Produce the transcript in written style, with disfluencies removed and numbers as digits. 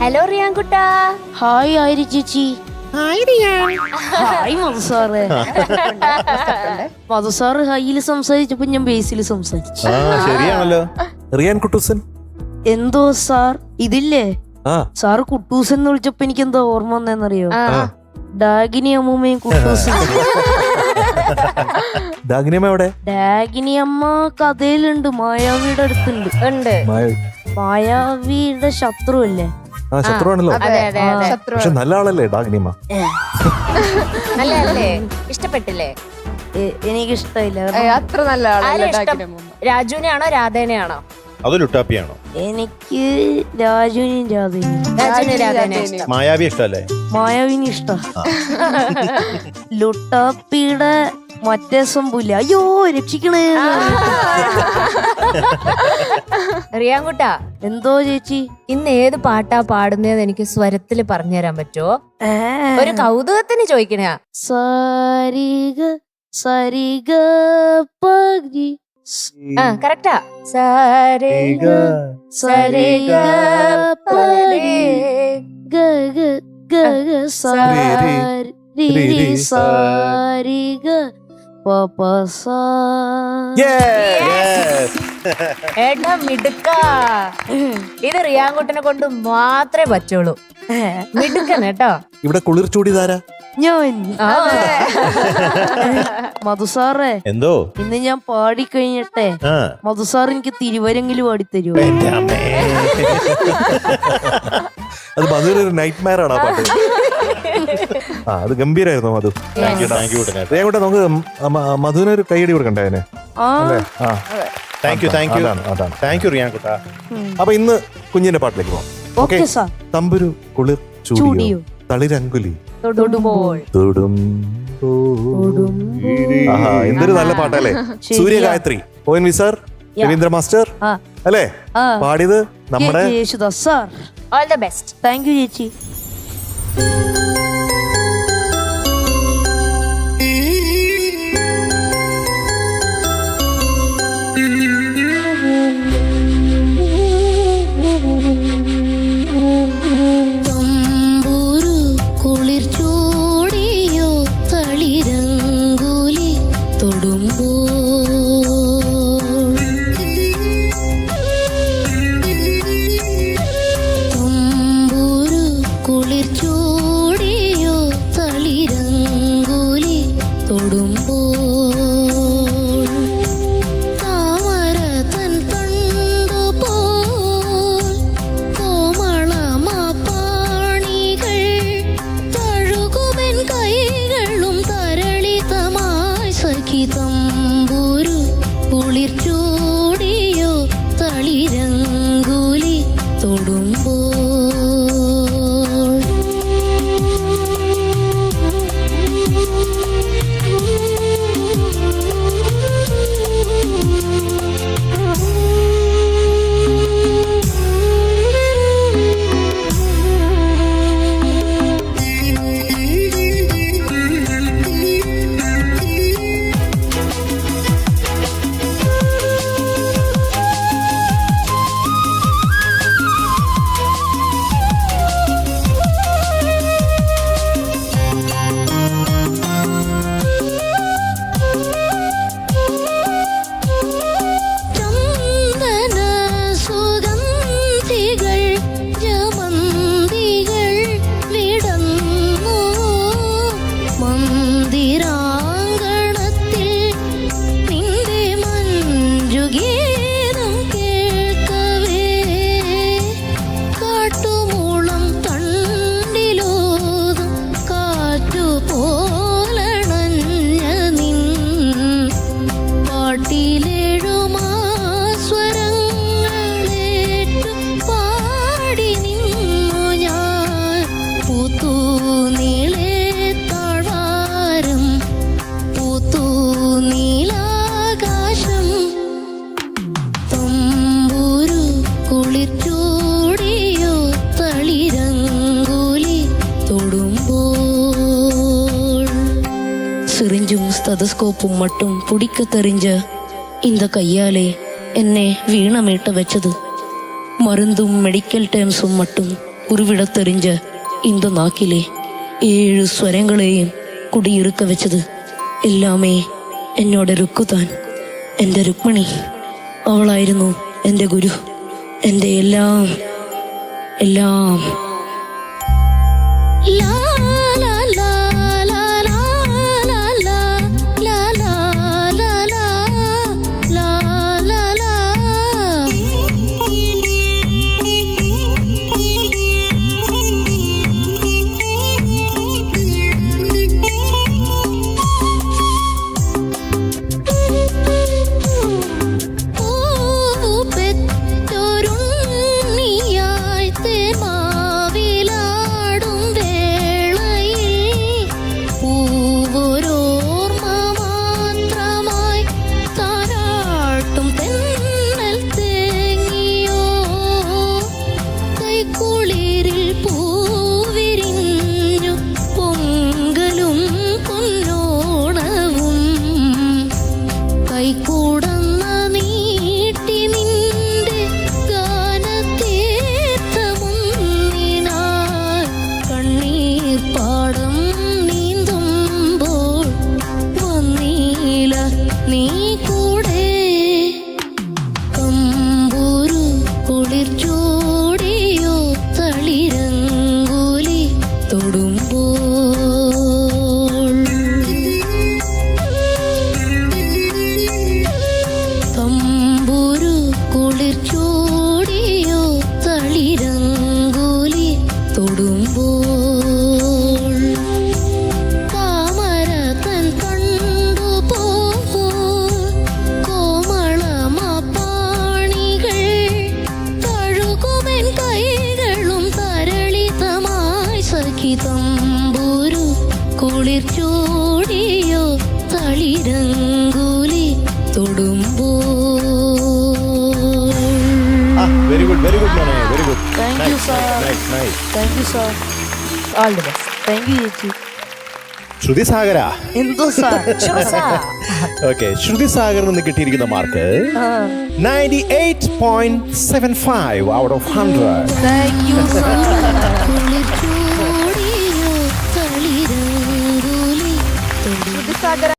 Hello റിയാൻകുട്ടാ. Hi ആയിരി ചേച്ചി. Hi മധു sir. മധു sir ഹൈയിൽ സംസാരിച്ചപ്പോ ഞാൻ ബേസിൽ സംസാരിച്ചു. ശരിയാണല്ലോ. റിയാൻ കുട്ടൂസൻ എന്തോ സാർ ഇതില്ലേ സാറ് കുട്ടൂസൻ എന്ന് വിളിച്ചപ്പോ എനിക്ക് എന്തോ ഓർമ്മ വന്നേന്നറിയോ? ഡാഗിനി അമ്മൂമ്മയും കുട്ടൂസൻ. ഡാഗിനി അമ്മ കഥയിലുണ്ട്, മായാവിയുടെ അടുത്തുണ്ട്. മായാവിയുടെ ശത്രു അല്ലേ? ശത്രുവാണല്ലോ. പക്ഷെ നല്ല ആളല്ലേ ഡാഗ്നിയമ്മ? നല്ലല്ലേ? ഇഷ്ടപ്പെട്ടില്ലേ? എനിക്കിഷ്ടമില്ല. അത്ര നല്ല രാജുവിനെയാണോ രാധേനെയാണോ? അത് ലുട്ടാപ്പിയാണോ? എനിക്ക് രാജുവിനും രാധേനും. മായാവി ഇഷ്ടല്ലേ? മായാവിന് ഇഷ്ട. ലുട്ടാപ്പിയുടെ മറ്റേ സംഭവില്ല. അയ്യോ രക്ഷിക്കണേ. റിയാൻകുട്ടാ, എന്തോ ചേച്ചി? ഇന്ന് ഏത് പാട്ടാ പാടുന്നതെന്ന് എനിക്ക് സ്വരത്തില് പറഞ്ഞുതരാൻ പറ്റുമോ? ഒരു കൗതുകത്തിന് ചോദിക്കണയാ. സരിഗ സരിഗ പരി. കറക്റ്റാ. സരിഗ സരിഗ പരി ഗഗ ഗഗ സാരി സാരിഗ പപസ. ഏട്ടാ മിടുക്ക. ഇത് റിയാൻകുട്ടനെ കൊണ്ട് മാത്രമേ പറ്റുള്ളൂ. മിടുക്കൻ കേട്ടോ. ഇവിടെ കുളിർ ചൂടിതാരാ? ഞാൻ. മധുസാറേ, എന്തോ ഇന്ന് ഞാൻ പാടിക്കഴിഞ്ഞട്ടെ മധുസാർ എനിക്ക് തിരുവരെങ്കിലും പാടിത്തരുമോ? അത് മധുര ഒരു നൈറ്റ് മെയർ ആണ് ആ പാട്ട്. അത് ഗംഭീരായിരുന്നു മധു. റിയാൻകുട്ടാ, നമുക്ക് മധുവിനൊരു കൈയടി കൊടുക്കണ്ടേ അതിന്? അതാണ് റിയാൻകുട്ടാ. അപ്പൊ ഇന്ന് കുഞ്ഞിന്റെ പാട്ടിലേക്ക് പോകാം. Okay sir. തമ്പുരു കുളിർ ചൂടിയോ തളിരങ്കുലി എന്തൊരു നല്ല പാട്ടല്ലേ. Suryagayathri, ONV sir, Raveendra master അല്ലേ പാടിയത്? നമ്മുടെ Yesudas sir. All the best. Thank you ചേച്ചി. സ്റ്റെതസ്കോപ്പും മട്ടും പുടിക്കത്തെറിஞ்ச இந்த கையாலே என்னை வீணமீட்ட வச்சது. மருந்தும் மெடிக்கல் டேர்ம்ஸும் மட்டும் ഉരുവിടത്തെറിഞ്ച இந்த നാക്കിലെ 7 സ്വരങ്ങളെയും കുടിയിരുക്ക വെച്ചത് എല്ലാമേ എന്നോട് രുക്കുതാൻ. എൻ്റെ രുക്മിണി, അവളായിരുന്നു എൻ്റെ ഗുരു, എൻ്റെ എല്ലാം എല്ലാം. ലാ ലാ ലാ ലാ ലാ ലാ ലാ ലാ ലാ ലാ ലാ ലാ ലാ. പെറ്റൊരുണ്ണിയായി തേമാവിലാടും വേളയിൽ പൂവൊരോർമ്മ മാത്രമായി താരാട്ടും തെന്നൽ തേങ്ങിയോ. കൈക്കുളിരിൽ പൂവിരിഞ്ഞു പൊങ്കലും പൊന്നോണവും. കൈകൂടന്ന നീട്ടി നിന്റെ ഗാനതീർത്ഥമുന്നിനാൽ കണ്ണീർ പാടം നീന്തുമ്പോൾ വന്നീല നീ കൂടെ. കമ്പൂരു കുളിർ ചൂടിയോ തളിരങ്കൂലി തൊടുമ്പോൾ. കമ്പൂരു കുളിർ ചൂടിയോ തളിരങ്കൂലി തൊടുമ്പോൾ. താമര തൻ കണ്ടുപോ കോമളമാപ്പാണികൾ തഴുകുമെൻ കൈകളും തരളിതമായി സഖി. തമ്പൂരു കുളിർ ചൂടിയോ തളിരങ്കൂലി തൊടുമ്പോൾ. വെരി ഗുഡ് വെരി ഗുഡ് മോനെ, very good. Thank you, sir. Thank you sir. All the best. Thank you ചേച്ചി. ശ്രുതി സാഗര. എന്തോ സാർ? ഓക്കെ, ശ്രുതി സാഗറിന് നിന്ന് കിട്ടിയിരിക്കുന്ന mark 98.75 out of 100. Thank you sir. Shruthi Sagar